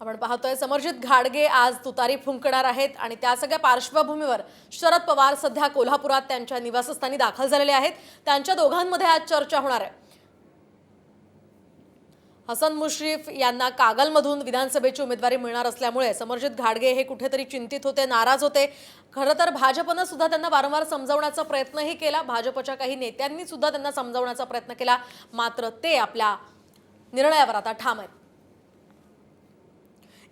आपण पाहतोय समरजित घाडगे आज तुतारी फुंकणार आहेत आणि त्या सगळ्या पार्श्वभूमीवर शरद पवार सध्या कोल्हापुरात त्यांच्या निवासस्थानी दाखल झालेले आहेत। त्यांच्या दोघांमध्ये आज चर्चा होणार आहे। हसन मुश्रीफ यांना कागलमधून विधानसभेची उमेदवारी मिळणार असल्यामुळे समरजित घाडगे हे कुठेतरी चिंतित होते, नाराज होते। खरं तर भाजपने सुद्धा त्यांना वारंवार समजावण्याचा प्रयत्नही केला, भाजपच्या काही नेत्यांनी सुद्धा त्यांना समजावण्याचा प्रयत्न केला, मात्र ते आपल्या निर्णयावर आता ठाम आहेत।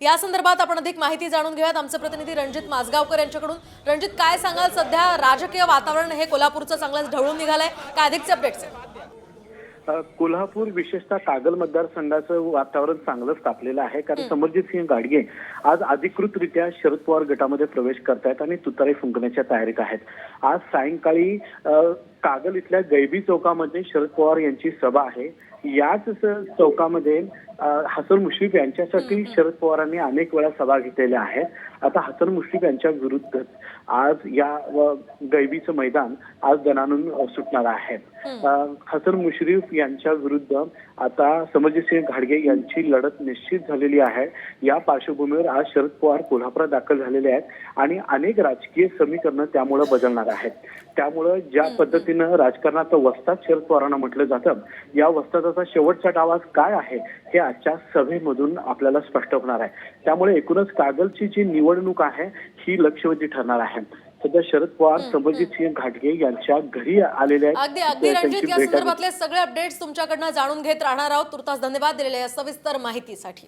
या संदर्भात आपण अधिक माहिती जाणून घेऊयात आमचे प्रतिनिधी रणजित माजगावकर यांच्याकडून। रणजित, काय सांगाल, सध्या राजकीय वातावरण हे कोल्हापूरचं चांगलंच ढवळून निघालंय, काय अधिकचे अपडेट्स आहेत? कोल्हापूर विशेषतः कागल मतदारसंघाचं वातावरण चांगलंच तापलेलं आहे, कारण समरजित सिंह घाडगे आज अधिकृतरित्या शरद पवार गटामध्ये प्रवेश करतायत आणि तुतारी फुंकण्याच्या तयारीत आहेत। आज सायंकाळी कागल इथल्या गैबी चौकामध्ये शरद पवार यांची सभा आहे। याच चौकामध्ये हसन मुश्रीफ यांच्यासाठी शरद पवारांनी अनेक वेळा सभा घेतलेल्या आहेत। आता हसन मुश्रीफ यांच्या विरुद्ध आज या गैबीचं मैदान आज दणाणून सुटणार आहे। हसन मुश्रीफ यांच्या विरुद्ध आता समरजित सिंह घाडगे यांची लढत निश्चित झालेली आहे। या पार्श्वभूमीवर आज शरद पवार कोल्हापुरात दाखल झालेले आहेत आणि अनेक राजकीय समीकरणं त्यामुळे बदलणार आहेत। त्यामुळे ज्या पद्धतीनं राजकारणाचं वस्ताद शरद पवारांना म्हटलं जातं, या वस्तादाचा शेवटचा डाव काय आहे हे आजच्या सभेमधून आपल्याला स्पष्ट होणार आहे। त्यामुळे एकूणच कागलची जी निवडणूक आहे ही लक्षवेधी ठरणार आहे। सध्या शरद पवार समरजित सिंह घाडगे यांच्या घरी आलेले आहेत। अगदी रणजित, या संदर्भातले सगळे अपडेट्स तुमच्याकडनं जाणून घेत राहणार आहोत। तुर्तास धन्यवाद दिलेल्या या सविस्तर माहितीसाठी।